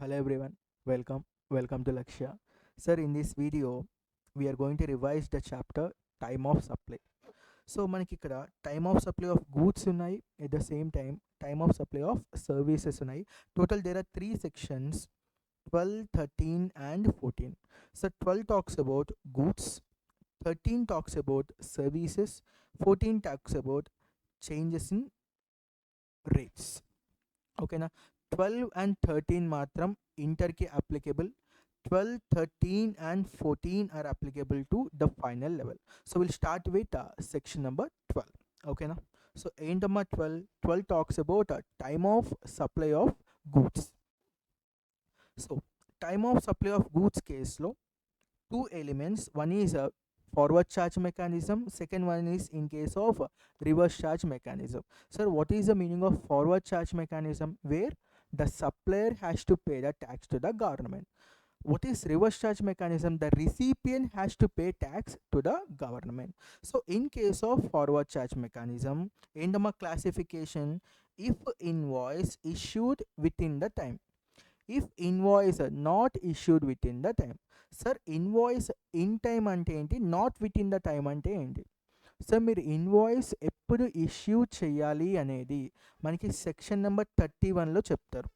Hello everyone, welcome to Lakshya. Sir, in this video, we are going to revise the chapter time of supply. So మనకి ఇక్కడ time of supply of goods ఉన్నాయి, at the same time of supply of services ఉన్నాయి. Total there are 3 sections, 12, 13 and 14. So 12 talks about goods, 13 talks about services, 14 talks about changes in rates. ఓకేనా? 12 and 13 మాత్రం ఇంటర్కి applicable. 12, 13 and 14 are applicable to the final level. So we'll start with section number 12. ఓకేనా? So ఏంటమ్మా 12 talks about time of supply of goods. So time of supply of goods కేసులో 2 elements. One is a forward charge mechanism, second one is in case of reverse charge mechanism. Sir, what is the meaning of forward charge mechanism? Where the supplier has to pay the tax to the government. What is reverse charge mechanism? The recipient has to pay tax to the government. So in case of forward charge mechanism, in the classification, if invoice issued within the time, if invoice not issued within the time. Sir, invoice in time ante enti, not within the time ante enti? Sir, మీరు invoice ఎప్పుడు issue చేయాలి అనేది మనకి section number 31లో చెప్తారు.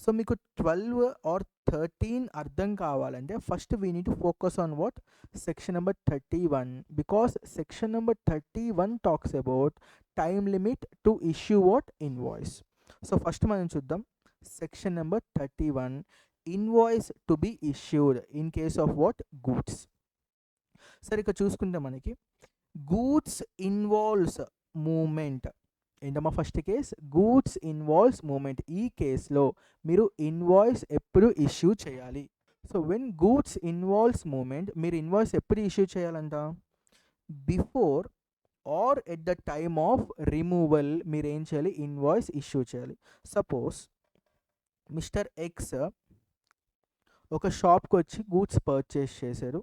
So మీకు 12 are 13 అర్థం కావాలంటే first we need to focus on what section number 31, because section number 31 talks about time limit to issue what invoice. So first మనం చూద్దాం section number 31, invoice to be issued in case of what goods. సరే, ఇక్కడ చూసుకుంటే మనకి goods involves movement. ఏంటమ్మా first case? Goods involves movement. ఈ కేసులో మీరు ఇన్వాయిస్ ఎప్పుడు ఇష్యూ చేయాలి? So when goods involves movement, మీరు ఇన్వాయిస్ ఎప్పుడు ఇష్యూ చేయాలంట? Before or at the time of removal మీరు ఏం చేయాలి? ఇన్వాయిస్ ఇష్యూ చేయాలి. సపోజ్ మిస్టర్ ఎక్స్ ఒక షాప్కి వచ్చి గూడ్స్ పర్చేస్ చేశారు.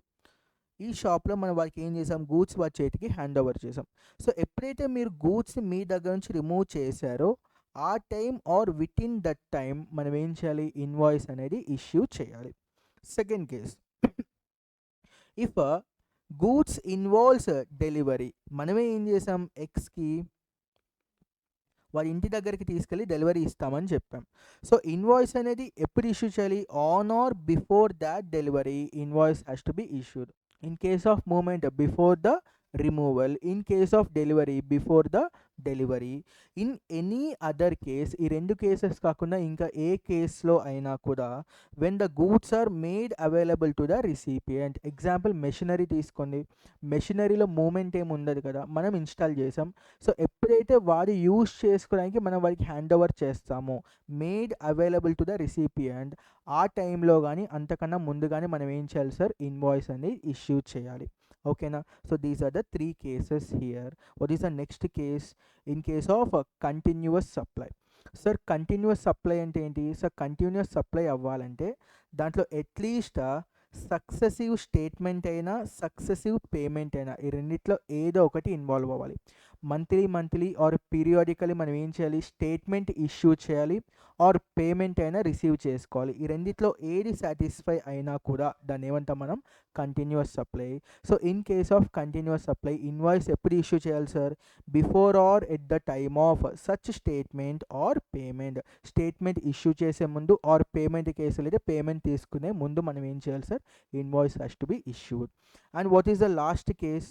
ఈ షాప్లో మనం వారికి ఏం చేసాం? గూడ్స్ వారి చేతికి హ్యాండ్ ఓవర్ చేసాం. సో ఎప్పుడైతే మీరు గూడ్స్ని మీ దగ్గర నుంచి రిమూవ్ చేశారో ఆ time or within that time మనం ఏం చేయాలి? ఇన్వాయిస్ అనేది ఇష్యూ చేయాలి. Second case, if goods involves delivery, మనమే ఏం చేసాం? ఎక్స్కి వారి ఇంటి దగ్గరికి తీసుకెళ్ళి డెలివరీ ఇస్తామని చెప్పాం. సో ఇన్వాయిస్ అనేది ఎప్పుడు ఇష్యూ చేయాలి? On or before that delivery invoice has to be issued. In case of movement, before the removal. In case of delivery, before the delivery. In any other case, ఈ రెండు cases కాకుండా ఇంకా ఏ కేసులో అయినా కూడా when the goods are made available to the recipient. Example machinery తీసుకోండి. మెషినరీలో moment ఏమి ఉండదు కదా, మనం ఇన్స్టాల్ చేసాం. సో ఎప్పుడైతే వాడు యూజ్ చేసుకోవడానికి మనం వారికి హ్యాండ్ ఓవర్ చేస్తామో, made available to the recipient, ఆ టైంలో కానీ అంతకన్నా ముందు కానీ మనం ఏం చేయాలి సార్? ఇన్వాయిస్ అనేది ఇష్యూ చేయాలి. ఓకేనా? So these are the 3 cases here. What is the next case? In case of continuous supply. Sir continuous supply అంటే ఏంటి? సార్ కంటిన్యూస్ సప్లై అవ్వాలంటే దాంట్లో అట్లీస్ట్ సక్సెసివ్ స్టేట్మెంట్ అయినా సక్సెసివ్ పేమెంట్ అయినా ఈ రెండిట్లో ఏదో ఒకటి ఇన్వాల్వ్ అవ్వాలి. మంత్లీ ఆర్ పీరియాడికలీ మనం ఏం చేయాలి? స్టేట్మెంట్ ఇష్యూ చేయాలి ఆర్ పేమెంట్ అయినా రిసీవ్ చేసుకోవాలి. ఈ రెండిట్లో ఏది సాటిస్ఫై అయినా కూడా దాన్ని ఏమంటాం మనం? Continuous supply. So in case of continuous supply invoice ఎప్పుడు ఇష్యూ చేయాలి sir? Before or at the time of such statement or payment. Statement issue చేసే ముందు ఆర్ పేమెంట్ కేసులు అయితే పేమెంట్ తీసుకునే ముందు మనం ఏం చేయాలి sir? Invoice has to be issued. And what is the last case?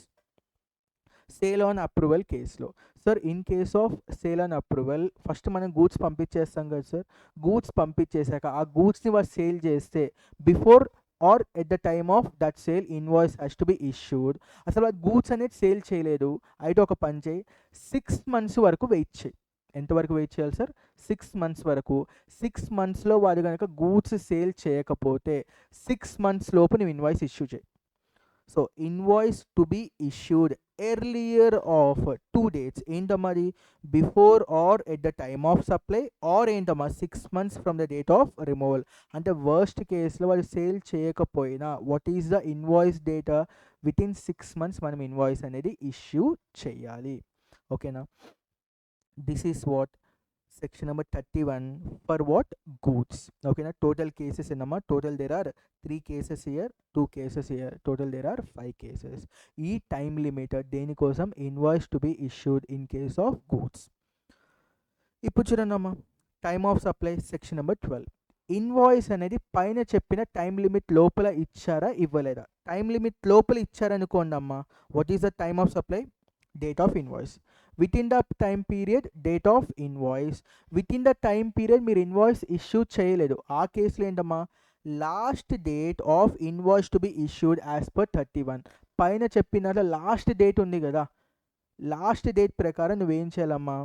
Sale on approval కేసులో. Sir in case of sale on approval first మనం గూడ్స్ పంపించేస్తాం కదా సార్. గూడ్స్ పంపించేశాక ఆ గూడ్స్ని వారు సేల్ చేస్తే before or at the time of that sale invoice has to be issued. అసలు ఆ గూడ్స్ అనేది సేల్ చేయలేదు అయితే ఒక పని చేయి, 6 months వరకు వెయిట్ చేయి. ఎంతవరకు వెయిట్ చేయాలి సార్? 6 months వరకు. 6 monthsలో వాడు కనుక గూడ్స్ సేల్ చేయకపోతే 6 months లోపు నువ్వు ఇన్వాయిస్ ఇష్యూ చేయి. So invoice to be issued earlier of 2 dates. ఏంటమ్మా అది? Before or at the time of supply or ఏంటమ్మా 6 months from the date of removal. అంటే వర్స్ట్ కేసులో వాళ్ళు సేల్ చేయకపోయినా what is the invoice data? Within 6 months మనం invoice అనేది issue చేయాలి. ఓకేనా? This is what section number 31 for what? Goods. Okay, now total cases in total there are 3 cases here, 2 cases here, total there are 5 cases. ఈ time limit దేనికోసం? Invoice to be issued in case of goods. ఇప్పుడు చూడండమ్మా, time of supply section number 12. Invoice అనేది పైన చెప్పిన time limit లోపల ఇచ్చారా ఇవ్వలేదా? టైం లిమిట్ లోపల ఇచ్చారనుకోండి అమ్మా, what is the time of supply? Date of invoice. With in the time period, date of invoice. With in the time period మీరు ఇన్వాయిస్ ఇష్యూ చేయలేదు, ఆ కేసులో ఏంటమ్మా? Last date of invoice to be issued as per 31. పైన చెప్పిన last date ఉంది కదా, last date ప్రకారం నువ్వేం చేయాలమ్మా?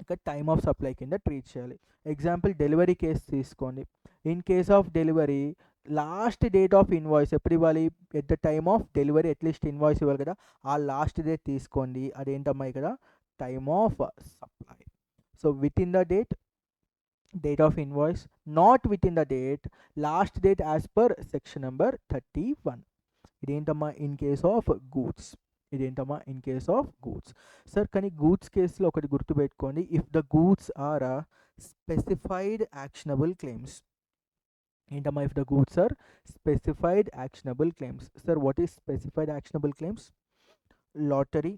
ఇక్కడ టైమ్ ఆఫ్ సప్లై కింద ట్రీట్ చేయాలి. ఎగ్జాంపుల్ డెలివరీ కేసు తీసుకోండి. In case of delivery last date of invoice ఎప్పుడు ఇవ్వాలి? At the time of delivery at least invoice ఇవ్వాలి కదా, ఆ లాస్ట్ డేట్ తీసుకోండి. అదేంటమ్మా ఇక్కడ? Time of supply. So within the date, date of invoice, not within the date, last date as per section number 31. ఇదేంటమ్మా? In case of goods. ఇదేంటమ్మా? In case of goods. Sir కానీ goods కేసులో ఒకటి గుర్తుపెట్టుకోండి, if the goods are specified actionable claims. ఏంటమ్మా? If the goods are specified actionable claims. Sir what is specified actionable claims? Lottery,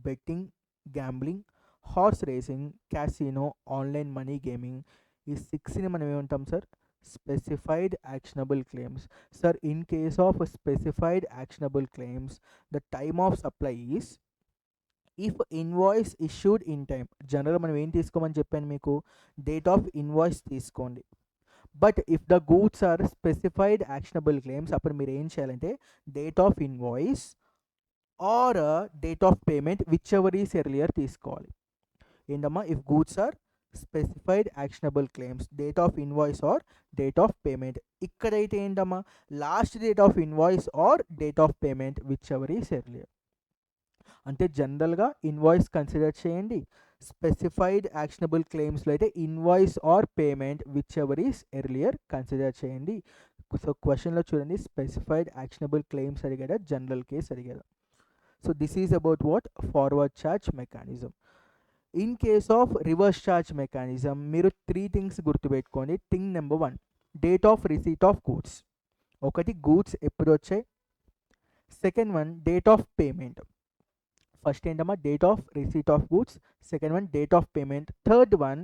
betting, gambling, horse racing, casino, online money gaming. ఈ 6ని మనం ఏమంటాం sir? Specified actionable claims. Sir, in case of specified actionable claims, the time of supply is if invoice issued in time. General మనం ఏం తీసుకోమని చెప్పాను మీకు? Date of invoice తీసుకోండి. But if the goods are specified actionable claims, అప్పుడు మీరు ఏం చేయాలంటే date of invoice or date of payment whichever is earlier తీసుకోవాలి. ఏంటమ్మా? If goods are specified actionable claims, date of invoice or date of payment. ఇక్కడైతే ఏంటమ్మా? Last date of invoice or date of payment whichever is earlier. అంటే జనరల్గా invoice consider చేయండి, specified actionable క్లెయిమ్స్లో అయితే invoice are payment whichever is earlier consider చేయండి. So క్వశ్చన్లో చూడండి, స్పెసిఫైడ్ యాక్షనబుల్ క్లెయిమ్స్ అడిగాడా, జనరల్ కేస్ అడిగాడా. So this is about what? Forward charge mechanism. In case of reverse charge mechanism మీరు 3 things గుర్తుపెట్టుకోండి. Thing number 1, date of receipt of goods. ఒకటి goods ఎప్పుడు వచ్చాయి. Second one date of payment. First ఏంటమ్మా? Date of receipt of goods. Second one date of payment. Third one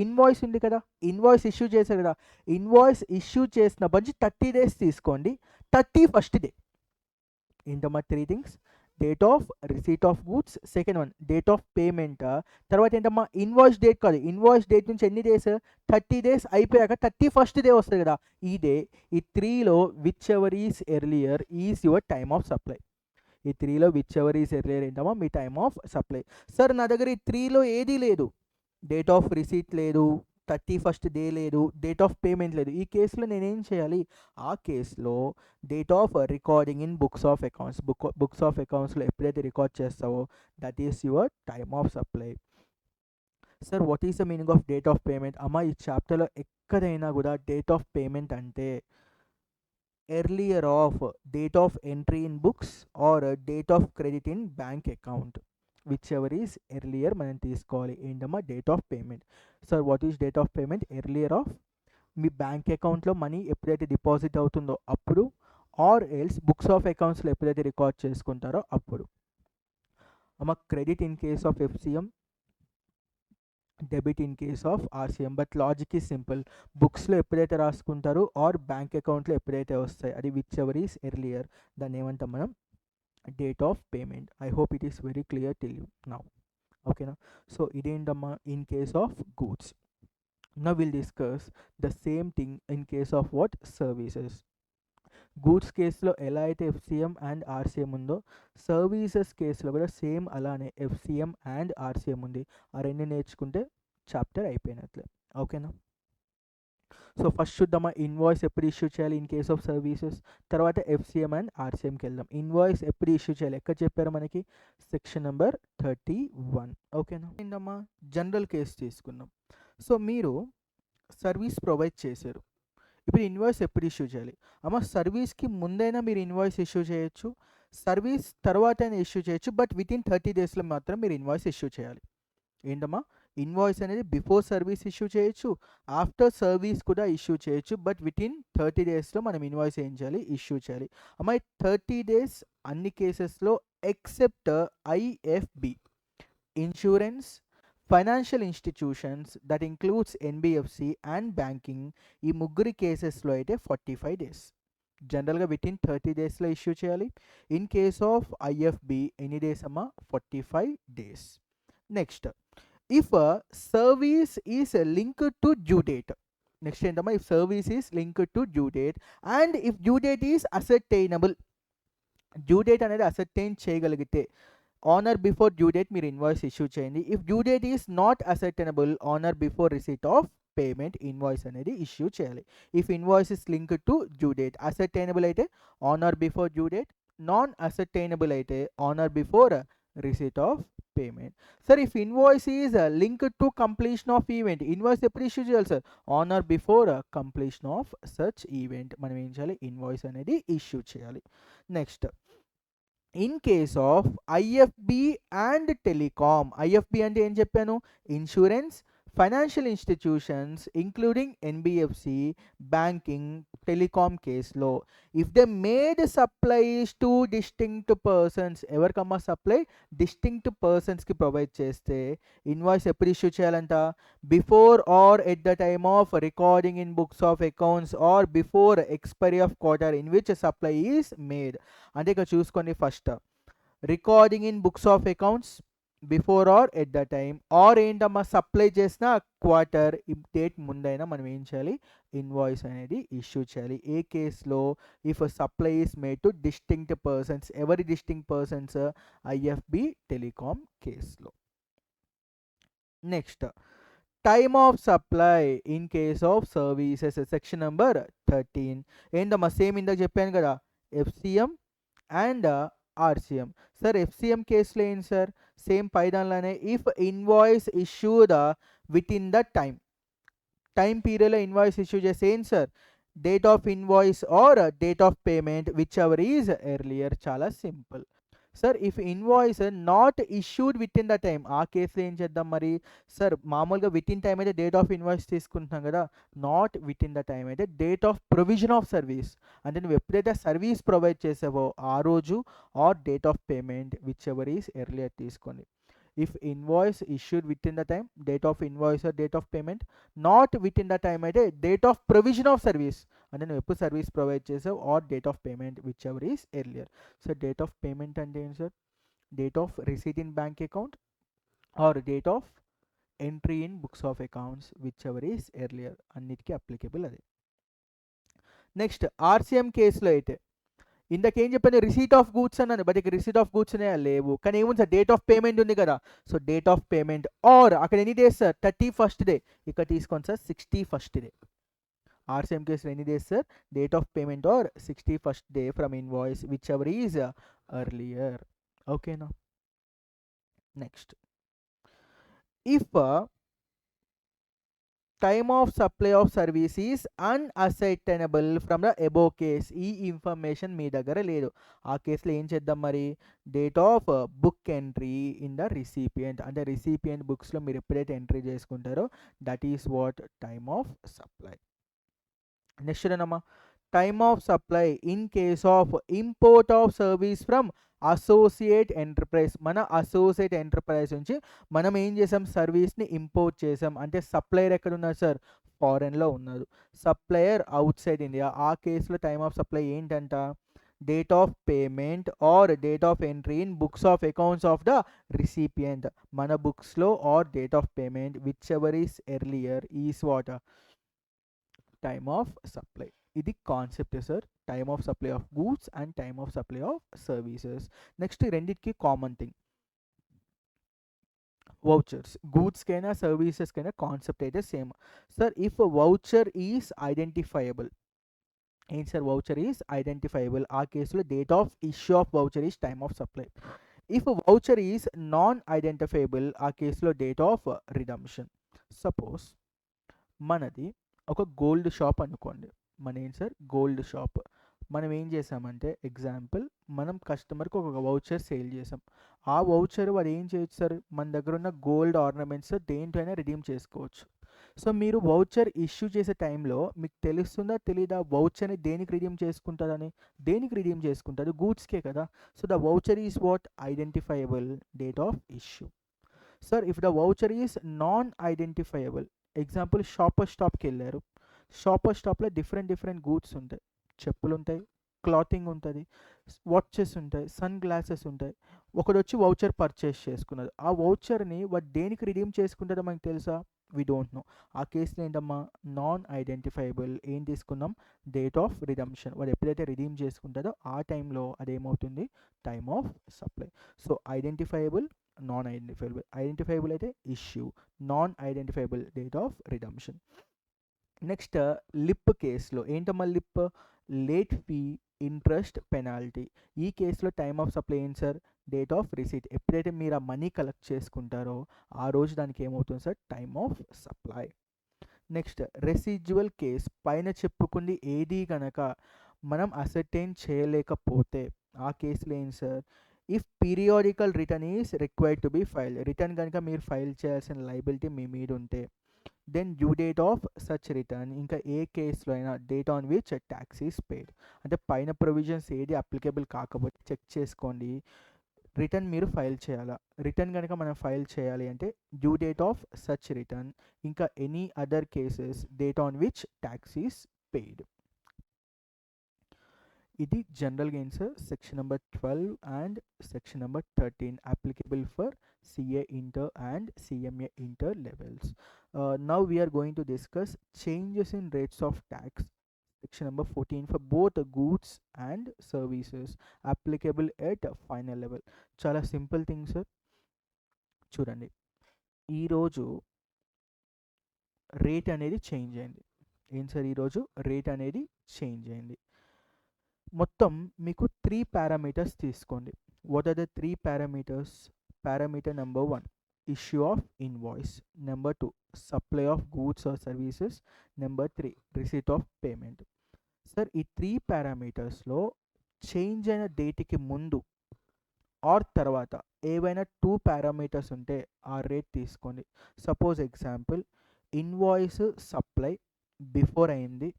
invoice ఉంది కదా, invoice issue చేశారు కదా, ఇన్వాయిస్ ఇష్యూ చేసిన బంచి 30 days తీసుకోండి, 31st డే. ఏంటమ్మా? 3 things. Date of receipt of goods, second one date of payment, తర్వాత ఏంటమ్మా? Invoice date కాదు, ఇన్వాయిస్ డేట్ నుంచి ఎన్ని డేస్? 30 days అయిపోయాక 31st డే వస్తుంది కదా, ఈ డే. ఈ 3లో whichever is earlier is your time of supply. ఈ 3లో విచ్ ఎవర్ ఈస్ ఎర్లియర్ ఏంటమ్మా? మీ టైమ్ ఆఫ్ సప్లై. సార్ నా దగ్గర ఈ 3లో ఏదీ లేదు, డేట్ ఆఫ్ రిసీట్ లేదు, 31st డే లేదు, డేట్ ఆఫ్ పేమెంట్ లేదు. ఈ కేసులో నేనేం చేయాలి? ఆ కేసులో date of recording in books of accounts, books of అకౌంట్స్లో ఎప్పుడైతే రికార్డ్ చేస్తావో that is your time of supply. Sir what is the meaning of date of payment? అమ్మ ఈ చాప్టర్లో ఎక్కడైనా కూడా డేట్ ఆఫ్ పేమెంట్ అంటే earlier of date of entry in books or date of credit in bank account, whichever is earlier మనం తీసుకోవాలి. ఏంటమ్మా? Date of payment. Sir what is date of payment? Earlier of మీ bank అకౌంట్లో money ఎప్పుడైతే deposit అవుతుందో అప్పుడు, or else books of అకౌంట్స్లో ఎప్పుడైతే రికార్డ్ చేసుకుంటారో అప్పుడు. అమ్మ credit in case of FCM, debit in case of RCM. But logic is simple, బుక్స్లో ఎప్పుడైతే రాసుకుంటారో ఆర్ బ్యాంక్ అకౌంట్లో ఎప్పుడైతే వస్తాయి అది విచ్ ఎవర్ ఈస్ ఎర్లియర్, దాన్ని ఏమంటాం మనం? Date of payment. I hope it is very clear till you now. ఓకేనా? సో ఇదేంటమ్మా? In case of goods. Now we'll discuss the same thing in case of what? Services. Goods కేసులో ఎలా అయితే ఎఫ్సిఎం and RCM ఉందో, services కేసులో కూడా same అలానే ఎఫ్సిఎం and RCM ఉంది. ఆ రెండు నేర్చుకుంటే చాప్టర్ అయిపోయినట్లే. ఓకేనా? సో ఫస్ట్ చూద్దామా ఇన్వాయిస్ ఎప్పుడు ఇష్యూ చేయాలి ఇన్ కేస్ ఆఫ్ సర్వీసెస్, తర్వాత ఎఫ్సిఎం అండ్ ఆర్సిఎంకి వెళ్దాం. ఇన్వాయిస్ ఎప్పుడు ఇష్యూ చేయాలి ఎక్కడ చెప్పారు మనకి? Section number 31. ఓకేనా? ఏంటమ్మా? జనరల్ కేసు తీసుకున్నాం. సో మీరు సర్వీస్ ప్రొవైడ్ చేశారు, ఇప్పుడు ఇన్వాయిస్ ఎప్పుడు ఇష్యూ చేయాలి? అమ్మ సర్వీస్కి ముందైనా మీరు ఇన్వాయిస్ ఇష్యూ చేయొచ్చు, సర్వీస్ తర్వాత అయినా ఇష్యూ చేయొచ్చు, బట్ విత్ ఇన్ 30 daysలో మాత్రం మీరు ఇన్వాయిస్ ఇష్యూ చేయాలి. ఏంటమ్మా, ఇన్వాయిస్ అనేది బిఫోర్ సర్వీస్ ఇష్యూ చేయొచ్చు, ఆఫ్టర్ సర్వీస్ కూడా ఇష్యూ చేయొచ్చు, బట్ వితిన్ 30 డేస్లో మనం ఇన్వాయిస్ ఏం చేయాలి, ఇష్యూ చేయాలి. అమ్మాయి 30 డేస్ అన్ని కేసెస్లో except IFB, insurance, financial institutions that includes NBFC and banking, ఈ ముగ్గురి కేసెస్లో అయితే 45 డేస్. జనరల్గా వితిన్ 30 డేస్లో ఇష్యూ చేయాలి. ఇన్ కేస్ ఆఫ్ ఐఎఫ్బి ఎన్ని డేస్ అమ్మా, 45 days. Next, if service is linked to due date. Next ఏంటమ్మా, if service is linked to due date and if due date is ascertainable. Due date అనేది ascertain చేయగలిగితే on or before due date మీరు invoice issue చేయండి. If due date is not ascertainable on or before receipt of payment invoice అనేది issue చేయాలి. If invoice is linked to due date, ascertainable అయితే on or before due date, non ascertainable అయితే on or before receipt of payment. Sir if invoice is linked to completion of event, invoice ఎప్పుడు issue చేయాలి sir, on or before completion of such event మనం ఏం చేయాలి, invoice అనేది issue చేయాలి. Next, in case of IFB and telecom, IFB అంటే ఏం చెప్పాను, insurance, financial institutions including NBFC, banking, telecom కేసులో if they made supplies to distinct persons, ఎవరికమ్మా సప్లై, డిస్టింక్ట్ పర్సన్స్కి ప్రొవైడ్ చేస్తే ఇన్వాయిస్ ఎప్పుడు ఇష్యూ చేయాలంట, before or at the time of recording in books of accounts or before expiry of quarter in which supply is made. అంటే ఇక్కడ చూసుకోండి, first recording in books of accounts before or at the time, or ఏంటమ్మా supply చేసిన quarter date ముందైనా మనం ఏం చేయాలి, invoice అనేది ఇష్యూ చేయాలి. ఏ కేసులో, if supply is made to distinct persons, ఎవరి డిస్టింక్ట్ పర్సన్స్, ఐఎఫ్బి టెలికామ్ కేసులో. Next, time of supply in case of services, section number 13. ఏంటమ్మా, సేమ్ ఇందాక చెప్పాను కదా, FCM and RCM. Sir FCM కేసులో ఏంటి సార్, సేమ్ పైదాన్లోనే, if invoice issued within the time పీరియడ్లో ఇన్వాయిస్ ఇష్యూ చేస్తే ఏంటి sir, date of invoice or date of payment whichever is earlier. చాలా simple. Sir if invoice not issued within the time, ఆ కేసులో ఏం చేద్దాం మరి, sir మామూలుగా విత్ ఇన్ టైం అయితే డేట్ ఆఫ్ ఇన్వాయిస్ తీసుకుంటున్నాం కదా, not within the time అయితే date of provision of service, అంటే నువ్వు ఎప్పుడైతే సర్వీస్ ప్రొవైడ్ చేసావో ఆ రోజు, or date of payment whichever is earlier తీసుకోండి. If invoice issued within the time, date of invoice or date of payment, not within the time అయితే date of provision of service, అంటే నువ్వు ఎప్పుడు service provide చేసావు, are date of payment whichever is earlier. So date of payment అంటే ఏంటి sir, date of receipt in bank account are date of entry in books of accounts which ever is earlier, అన్నిటికీ applicable అది. Next RCM కేసులో అయితే ఇందాకేం చెప్పాను, receipt of goods అన్నాను, but ఇక్కడ receipt of goods అనేవి లేవు, కానీ ఏముంది సార్, డేట్ ఆఫ్ పేమెంట్ ఉంది కదా, so date of payment are అక్కడ ఎన్ని డేస్ సార్, 31st డే, ఇక్కడ తీసుకోండి సార్ 61st డే. ఆర్సిఎం కేసులో ఎన్ని days sir, date of payment or 61st day from invoice whichever is earlier. ఓకేనా. Next, if time of supply of service is unascertainable from the above case, ఈ information మీ దగ్గర లేదు, ఆ కేసులో ఏం చేద్దాం మరి, date of book entry in the recipient, అంటే రిసిపియంట్ బుక్స్లో మీరు ఎప్పుడైతే ఎంట్రీ చేసుకుంటారో that is what time of supply. Next ఏనమ్మా, time of supply in case of import of service from associate enterprise, మన అసోసియేట్ ఎంటర్ప్రైజ్ నుంచి మనం ఏం చేసాం, సర్వీస్ని ఇంపోర్ట్ చేసాం, అంటే సప్లయర్ ఎక్కడ ఉన్నారు సార్, ఫారెన్లో ఉన్నారు, సప్లయర్ అవుట్ సైడ్ ఇండియా, ఆ కేసులో టైమ్ ఆఫ్ సప్లై ఏంటంట, date of payment or date of entry in books of accounts of the recipient, మన బుక్స్లో or date of payment whichever is earlier is what, time of supply. ఇది concept sir, time of supply of goods and time of supply of services. Next రెండింటికి common thing, vouchers, గూడ్స్కైనా సర్వీసెస్కైనా concept అయితే same. Sir if voucher is identifiable, ఏంటి sir, voucher is identifiable, ఆ కేసులో date of issue of voucher is time of supply. If voucher is non identifiable, ఆ కేసులో date of redemption. Suppose మనది ఒక గోల్డ్ షాప్ అనుకోండి, మన ఏంటి సార్, గోల్డ్ షాప్, మనం ఏం చేసామంటే ఎగ్జాంపుల్ మనం కస్టమర్కి ఒక వౌచర్ సేల్ చేసాం. ఆ వౌచర్ వాడు ఏం చేయొచ్చు సార్, మన దగ్గర ఉన్న గోల్డ్ ఆర్నమెంట్స్ దేంట్లోనే రిడీమ్ చేసుకోవచ్చు. సో మీరు వౌచర్ ఇష్యూ చేసే టైంలో మీకు తెలుస్తుందా తెలీదా వౌచర్ని దేనికి రిడీమ్ చేసుకుంటుందని? దేనికి రిడీమ్ చేసుకుంటుంది? గూడ్స్కే కదా. So the voucher is what identifiable date of issue. Sir if the voucher is non identifiable, example shopper స్టాప్కి వెళ్ళారు. షాపర్ స్టాప్లో డిఫరెంట్ గూడ్స్ ఉంటాయి. చెప్పులు ఉంటాయి, క్లాతింగ్ ఉంటుంది, వాచెస్ ఉంటాయి, సన్ గ్లాసెస్ ఉంటాయి. ఒకడు వచ్చి వౌచర్ పర్చేస్ చేసుకున్నది. ఆ వౌచర్ని వాడు దేనికి రిడీమ్ చేసుకుంటారో మనకు తెలుసా? We don't know. ఆ కేసులో ఏంటమ్మా, నాన్ ఐడెంటిఫైబుల్. ఏం తీసుకున్నాం? Date of redemption. వాడు ఎప్పుడైతే రిడీమ్ చేసుకుంటారో ఆ టైంలో అదేమవుతుంది? Time of supply. So identifiable, non identifiable. Identifiable అయితే issue, non identifiable date of redemption. Next LIP కేసులో ఏంటమ్మా LIP? Late fee, interest, penalty. ఈ కేసులో టైమ్ ఆఫ్ సప్లై ఏంటి సార్? Date of receipt. ఎప్పుడైతే మీరు ఆ మనీ కలెక్ట్ చేసుకుంటారో ఆ రోజు దానికి ఏమవుతుంది sir? Time of supply. Next residual case. పైన చెప్పుకుంది ఏది కనుక మనం అసర్టైన్ చేయలేకపోతే ఆ కేసులో ఏంటి sir? If periodical return is required to be file. Return కనుక మీరు ఫైల్ చేయాల్సిన లైబిలిటీ మీ మీద ఉంటే then due date of such return. ఇంకా ఏ కేసులో అయినా date on which tax is paid. అంటే పైన ప్రొవిజన్స్ ఏది అప్లికేబుల్ కాకపోతే చెక్ చేసుకోండి. రిటర్న్ మీరు ఫైల్ చేయాలా? రిటర్న్ కనుక మనం ఫైల్ చేయాలి అంటే due date of such return, ఇంకా any other cases date on which tax is paid. ఇది general gains section number 12 and section number 13 applicable for CA inter and CMA inter levels. Now we are going to discuss changes in rates of tax, section number 14 for both goods and services applicable at final level. చాలా simple things చూడండి. ఈరోజు rate అనేది change అయింది. ఏం sir? ఈరోజు rate అనేది change అయింది. మొత్తం మీకు 3 పారామీటర్స్ తీసుకోండి. What are the 3 parameters? Parameter number 1 issue of invoice, number 2 supply of goods or services, number 3 receipt of payment. Sir ఈ 3 పారామీటర్స్లో చేంజ్ అయిన డేట్కి ముందు ఆర్ తర్వాత ఏవైనా 2 పారామీటర్స్ ఉంటే ఆ రేట్ తీసుకోండి. Suppose example invoice supply before అయింది,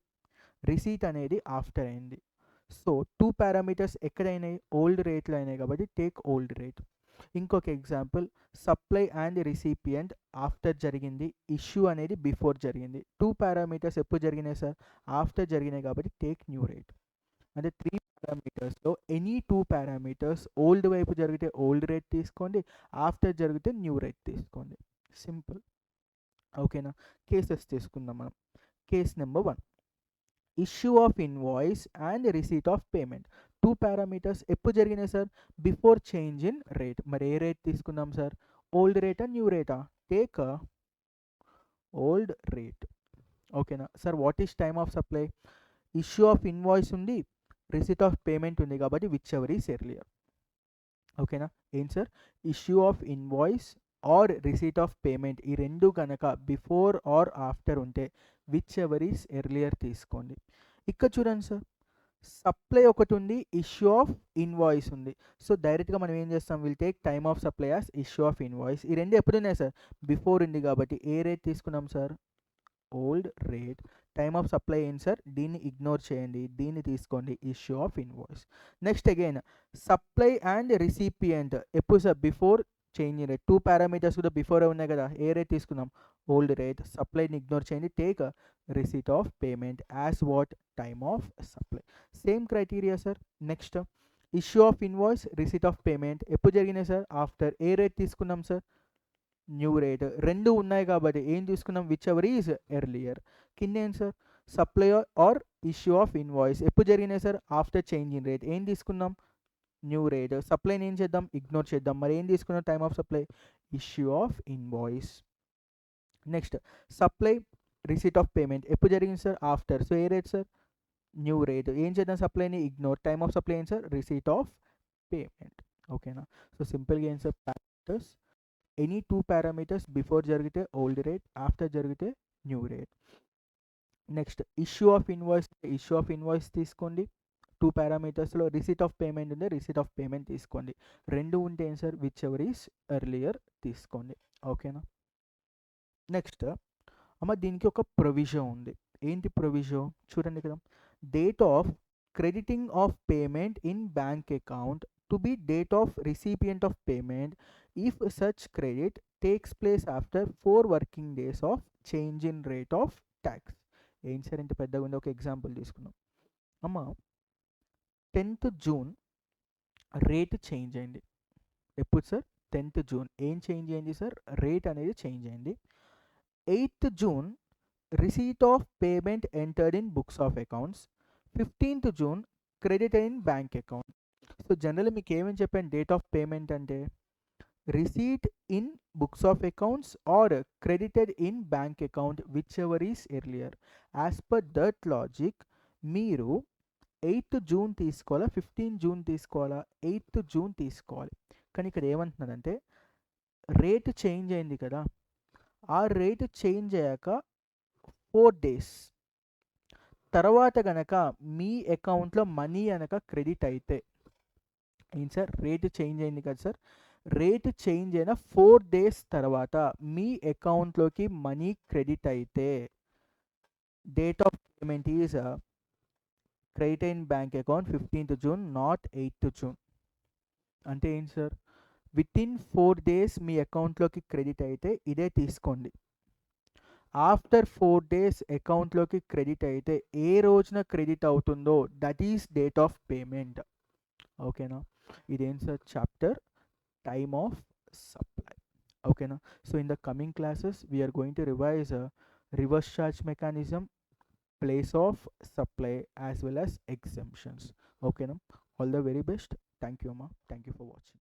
రిసీట్ అనేది ఆఫ్టర్ అయింది. సో 2 పారామీటర్స్ ఎక్కడైనాయి? ఓల్డ్ రేట్లో అయినాయి కాబట్టి టేక్ ఓల్డ్ రేట్. ఇంకొక example supply and recipient after జరిగింది, ఇష్యూ అనేది బిఫోర్ జరిగింది. 2 పారామీటర్స్ ఎప్పుడు జరిగినాయి సార్? ఆఫ్టర్ జరిగినాయి కాబట్టి టేక్ న్యూ రేట్. అంటే 3 పారామీటర్స్లో ఎనీ 2 పారామీటర్స్ ఓల్డ్ వైపు జరిగితే ఓల్డ్ రేట్ తీసుకోండి, ఆఫ్టర్ జరిగితే న్యూ రేట్ తీసుకోండి. సింపుల్. ఓకేనా? కేసెస్ తీసుకుందాం మనం. Case number 1 issue of invoice and receipt of payment. 2 parameters ఎప్పుడు జరిగినాయి sir? Before change in rate. మరి ఏ రేట్ తీసుకుందాం సార్? ఓల్డ్ రేటా న్యూ రేటా? Take old rate. ఓకేనా sir? What is time of supply? Issue of invoice ఉంది, receipt of payment ఉంది కాబట్టి విచ్ ఎవర్ ఈస్ ఎర్లియర్. ఓకేనా? ఏం sir? Issue of invoice or receipt of payment ఈ రెండు కనుక బిఫోర్ ఆర్ ఆఫ్టర్ ఉంటే విచ్ ఎవర్ ఈస్ ఎర్లియర్ తీసుకోండి. ఇక్కడ చూడండి సార్, సప్లై ఒకటి ఉంది, ఇష్యూ ఆఫ్ ఇన్వాయిస్ ఉంది. సో డైరెక్ట్గా మనం ఏం చేస్తాం? Will take time of supply as issue of invoice. ఈ రెండు ఎప్పుడు ఉన్నాయి సార్? బిఫోర్ ఉంది కాబట్టి ఏ రేట్ తీసుకున్నాం sir? Old rate. Time of supply ఏంటి సార్? దీన్ని ఇగ్నోర్ చేయండి, దీన్ని తీసుకోండి, issue of invoice. Next again supply and recipient ఎప్పుడు sir? Before change in rate. 2 parameters కూడా బిఫోర్ ఉన్నాయి కదా, ఏ రేట్ తీసుకుందాం? Old rate. సప్లైని ఇగ్నోర్ చేయండి, take receipt of payment as what? Time of supply. Same criteria sir. Next issue of invoice, receipt of payment ఎప్పుడు జరిగినాయి సార్? ఆఫ్టర్. ఏ రేట్ తీసుకున్నాం సార్? New rate. రెండు ఉన్నాయి కాబట్టి ఏం తీసుకున్నాం? Whichever is earlier. కింద ఏం sir? Supply or issue of invoice ఎప్పుడు జరిగినాయి sir? After change in rate. ఏం తీసుకున్నాం? New rate. సప్లైని ఏం చేద్దాం? ఇగ్నోర్ చేద్దాం. మరి ఏం తీసుకున్నాం? Time of supply issue of invoice. Next supply receipt of payment ఎప్పుడు జరిగింది సార్? ఆఫ్టర్. సో ఏ రేట్ సార్? New rate. ఏం చేద్దాం? సప్లైని ఇగ్నోర్. టైమ్ ఆఫ్ సప్లై ఏం సార్? Receipt of payment. ఓకేనా? సో సింపుల్గా ఏం sir? Parameters any 2 parameters before జరిగితే old rate, after జరిగితే new rate. Next issue of invoice, issue of invoice తీసుకోండి. Two పారామీటర్స్లో receipt of payment ఉంటే రిసీట్ ఆఫ్ పేమెంట్ తీసుకోండి. రెండు ఉంటే ఏం sir, which ever is earlier తీసుకోండి. ఓకేనా. నెక్స్ట్ అమ్మ దీనికి ఒక ప్రొవిజన్ ఉంది. ఏంటి ప్రొవిజన్ చూడండి కదా, date of crediting of payment in bank account to be date of recipient of payment if such credit takes place after 4 working days of change in rate of tax. ఏం sir ఇంత పెద్దగా ఉంది, ఒక example తీసుకున్నాం. అమ్మ 10th June rate change అయింది. ఎప్పుడు sir, 10th June. ఏం చేంజ్ అయింది సార్, రేట్ అనేది చేంజ్ అయింది. 8th June receipt of payment entered in books of accounts. 15th June credited in bank account. So generally మీకు ఏమని చెప్పాను, డేట్ ఆఫ్ పేమెంట్ అంటే receipt in books of accounts or credited in bank account whichever is earlier. As per that logic మీరు 8th June తీసుకోవాలా, 15 June తీసుకోవాలా, 8th June తీసుకోవాలి. కానీ ఇక్కడ ఏమంటున్నారంటే రేట్ చేంజ్ అయింది కదా, ఆ రేటు చేంజ్ అయ్యాక 4 డేస్ తర్వాత కనుక మీ అకౌంట్లో మనీ కనుక క్రెడిట్ అయితే, ఏంటి సార్, రేటు చేంజ్ అయింది కదా సార్, రేటు చేంజ్ అయిన 4 డేస్ తర్వాత మీ అకౌంట్లోకి మనీ క్రెడిట్ అయితే date of payment is credit in bank account 15th June not 8th June. అంటే ఏంటి సార్, వితిన్ 4 డేస్ మీ అకౌంట్లోకి క్రెడిట్ అయితే ఇదే తీసుకోండి. ఆఫ్టర్ 4 డేస్ అకౌంట్లోకి క్రెడిట్ అయితే ఏ రోజున క్రెడిట్ అవుతుందో that is date of payment. ఓకేనా. ఇదేం sir, chapter time of supply. ఓకేనా. So in the coming classes we are going to revise reverse charge mechanism, place of supply as well as exemptions. Okay, all the very best. Thank you, ma. Thank you for watching.